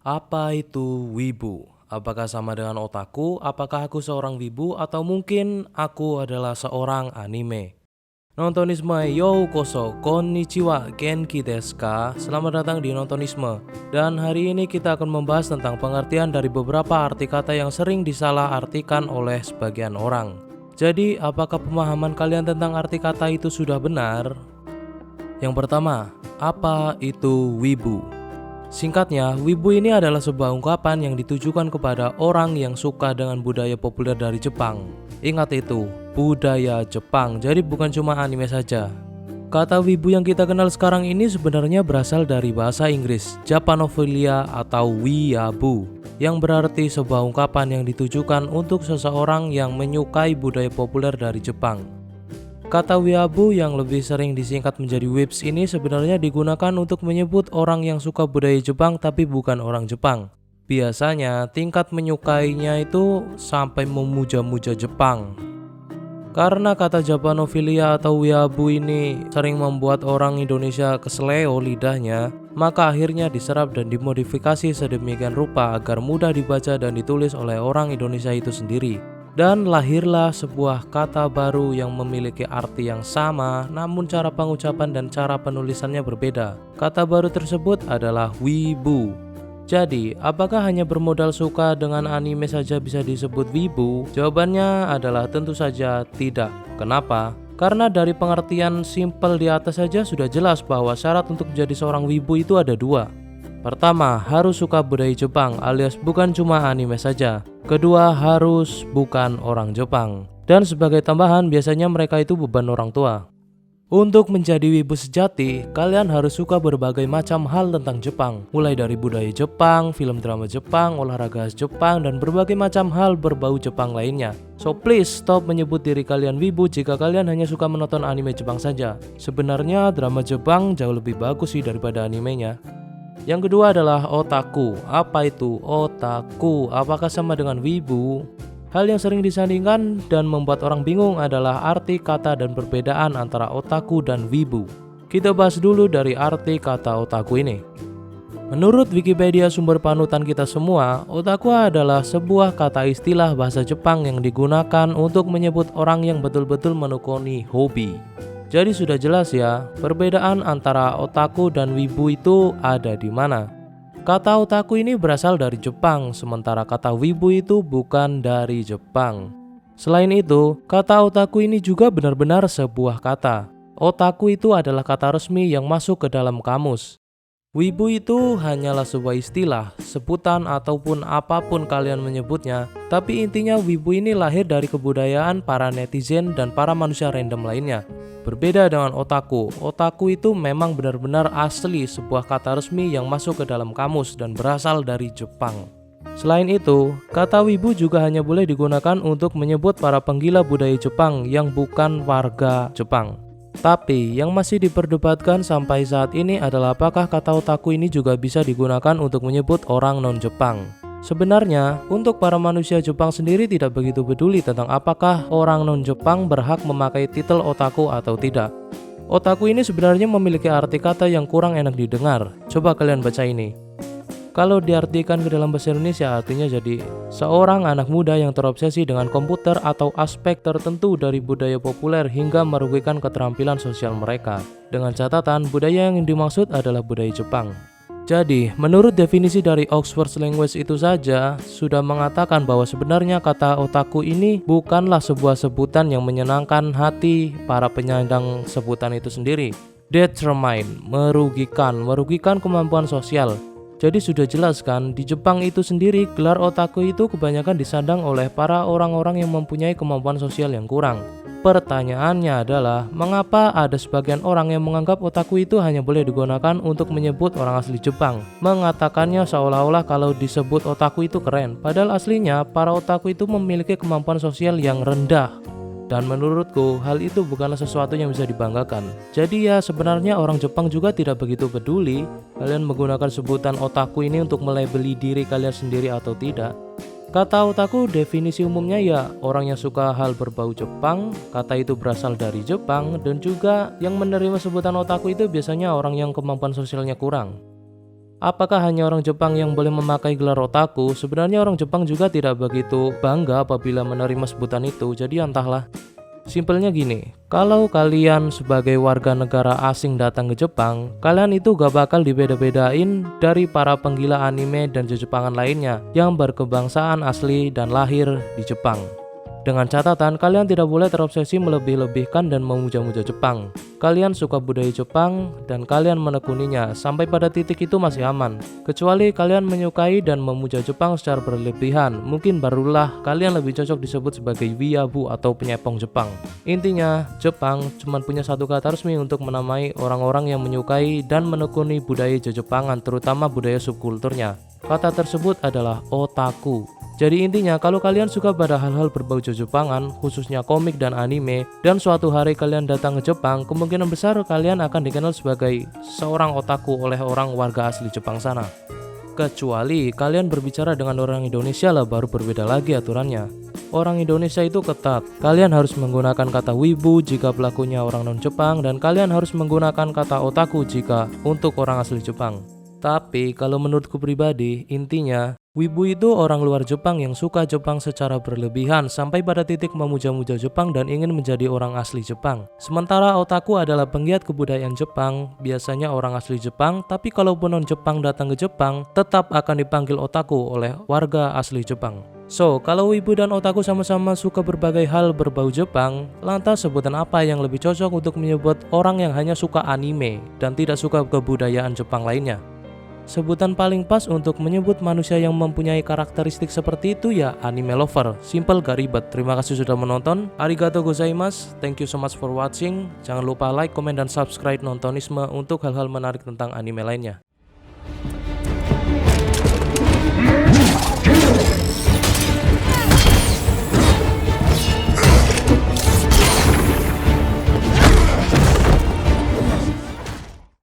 Apa itu wibu? Apakah sama dengan otaku? Apakah aku seorang wibu? Atau mungkin aku adalah seorang anime? Nontonisme yo koso konnichiwa genki desu ka. Selamat datang di Nontonisme. Dan hari ini kita akan membahas tentang pengertian dari beberapa arti kata yang sering disalahartikan oleh sebagian orang. Jadi, apakah pemahaman kalian tentang arti kata itu sudah benar? Yang pertama, apa itu wibu? Singkatnya, wibu ini adalah sebuah ungkapan yang ditujukan kepada orang yang suka dengan budaya populer dari Jepang. Ingat itu, budaya Jepang, jadi bukan cuma anime saja. Kata wibu yang kita kenal sekarang ini sebenarnya berasal dari bahasa Inggris, Japanophilia atau weeaboo, yang berarti sebuah ungkapan yang ditujukan untuk seseorang yang menyukai budaya populer dari Jepang. Kata weeaboo yang lebih sering disingkat menjadi weebs ini sebenarnya digunakan untuk menyebut orang yang suka budaya Jepang tapi bukan orang Jepang. Biasanya tingkat menyukainya itu sampai memuja-muja Jepang. Karena kata Japanophilia atau weeaboo ini sering membuat orang Indonesia keseleo lidahnya, maka akhirnya diserap dan dimodifikasi sedemikian rupa agar mudah dibaca dan ditulis oleh orang Indonesia itu sendiri. Dan lahirlah sebuah kata baru yang memiliki arti yang sama, namun cara pengucapan dan cara penulisannya berbeda. Kata baru tersebut adalah wibu. Jadi, apakah hanya bermodal suka dengan anime saja bisa disebut wibu? Jawabannya adalah tentu saja tidak. Kenapa? Karena dari pengertian simpel di atas saja sudah jelas bahwa syarat untuk menjadi seorang wibu itu ada dua. Pertama, harus suka budaya Jepang alias bukan cuma anime saja. Kedua, harus bukan orang Jepang. Dan sebagai tambahan, biasanya mereka itu beban orang tua. Untuk menjadi wibu sejati, kalian harus suka berbagai macam hal tentang Jepang. Mulai dari budaya Jepang, film drama Jepang, olahraga khas Jepang, dan berbagai macam hal berbau Jepang lainnya. So please stop menyebut diri kalian wibu jika kalian hanya suka menonton anime Jepang saja. Sebenarnya drama Jepang jauh lebih bagus sih daripada animenya. Yang kedua adalah otaku. Apa itu otaku? Apakah sama dengan wibu? Hal yang sering disandingkan dan membuat orang bingung adalah arti kata dan perbedaan antara otaku dan wibu. Kita bahas dulu dari arti kata otaku ini. Menurut Wikipedia, sumber panutan kita semua, otaku adalah sebuah kata istilah bahasa Jepang yang digunakan untuk menyebut orang yang betul-betul menekuni hobi. Jadi sudah jelas ya, perbedaan antara otaku dan wibu itu ada di mana. Kata otaku ini berasal dari Jepang, sementara kata wibu itu bukan dari Jepang. Selain itu, kata otaku ini juga benar-benar sebuah kata. Otaku itu adalah kata resmi yang masuk ke dalam kamus. Wibu itu hanyalah sebuah istilah, sebutan ataupun apapun kalian menyebutnya, tapi intinya wibu ini lahir dari kebudayaan para netizen dan para manusia random lainnya. Berbeda dengan otaku, otaku itu memang benar-benar asli sebuah kata resmi yang masuk ke dalam kamus dan berasal dari Jepang. Selain itu, kata wibu juga hanya boleh digunakan untuk menyebut para penggila budaya Jepang yang bukan warga Jepang. Tapi yang masih diperdebatkan sampai saat ini adalah apakah kata otaku ini juga bisa digunakan untuk menyebut orang non-Jepang. Sebenarnya, untuk para manusia Jepang sendiri tidak begitu peduli tentang apakah orang non-Jepang berhak memakai titel otaku atau tidak. Otaku ini sebenarnya memiliki arti kata yang kurang enak didengar. Coba kalian baca ini. Kalau diartikan ke dalam bahasa Indonesia artinya jadi seorang anak muda yang terobsesi dengan komputer atau aspek tertentu dari budaya populer hingga merugikan keterampilan sosial mereka. Dengan catatan budaya yang dimaksud adalah budaya Jepang. Jadi, menurut definisi dari Oxford Language itu saja sudah mengatakan bahwa sebenarnya kata otaku ini bukanlah sebuah sebutan yang menyenangkan hati para penyandang sebutan itu sendiri. Determine, merugikan kemampuan sosial. Jadi sudah jelas kan, di Jepang itu sendiri gelar otaku itu kebanyakan disandang oleh para orang-orang yang mempunyai kemampuan sosial yang kurang. Pertanyaannya adalah, mengapa ada sebagian orang yang menganggap otaku itu hanya boleh digunakan untuk menyebut orang asli Jepang? Mengatakannya seolah-olah kalau disebut otaku itu keren, padahal aslinya para otaku itu memiliki kemampuan sosial yang rendah. Dan menurutku, hal itu bukanlah sesuatu yang bisa dibanggakan. Jadi ya sebenarnya orang Jepang juga tidak begitu peduli kalian menggunakan sebutan otaku ini untuk melabeli diri kalian sendiri atau tidak. Kata otaku definisi umumnya ya orang yang suka hal berbau Jepang. Kata itu berasal dari Jepang dan juga yang menerima sebutan otaku itu biasanya orang yang kemampuan sosialnya kurang. Apakah hanya orang Jepang yang boleh memakai gelar otaku? Sebenarnya orang Jepang juga tidak begitu bangga apabila menerima sebutan itu, jadi entahlah. Simpelnya gini, kalau kalian sebagai warga negara asing datang ke Jepang, kalian itu gak bakal dibeda-bedain dari para penggila anime dan Jepangan lainnya yang berkebangsaan asli dan lahir di Jepang. Dengan catatan, kalian tidak boleh terobsesi melebih-lebihkan dan memuja-muja Jepang. Kalian suka budaya Jepang dan kalian menekuninya sampai pada titik itu masih aman. Kecuali kalian menyukai dan memuja Jepang secara berlebihan, mungkin barulah kalian lebih cocok disebut sebagai weeaboo atau penyepong Jepang. Intinya, Jepang cuma punya satu kata resmi untuk menamai orang-orang yang menyukai dan menekuni budaya Jepangan, terutama budaya subkulturnya. Kata tersebut adalah otaku. Jadi intinya, kalau kalian suka pada hal-hal berbau Jepangan, khususnya komik dan anime, dan suatu hari kalian datang ke Jepang, kemungkinan besar kalian akan dikenal sebagai seorang otaku oleh orang warga asli Jepang sana. Kecuali kalian berbicara dengan orang Indonesia lah, baru berbeda lagi aturannya. Orang Indonesia itu ketat. Kalian harus menggunakan kata wibu jika pelakunya orang non-Jepang, dan kalian harus menggunakan kata otaku jika untuk orang asli Jepang. Tapi kalau menurutku pribadi, intinya wibu itu orang luar Jepang yang suka Jepang secara berlebihan sampai pada titik memuja-muja Jepang dan ingin menjadi orang asli Jepang. Sementara otaku adalah penggiat kebudayaan Jepang, biasanya orang asli Jepang, tapi kalaupun non-Jepang datang ke Jepang, tetap akan dipanggil otaku oleh warga asli Jepang. So, kalau wibu dan otaku sama-sama suka berbagai hal berbau Jepang, lantas sebutan apa yang lebih cocok untuk menyebut orang yang hanya suka anime dan tidak suka kebudayaan Jepang lainnya? Sebutan paling pas untuk menyebut manusia yang mempunyai karakteristik seperti itu ya anime lover. Simple gak ribet. Terima kasih sudah menonton. Arigatou gozaimasu. Thank you so much for watching. Jangan lupa like, comment, dan subscribe Nontonisme untuk hal-hal menarik tentang anime lainnya.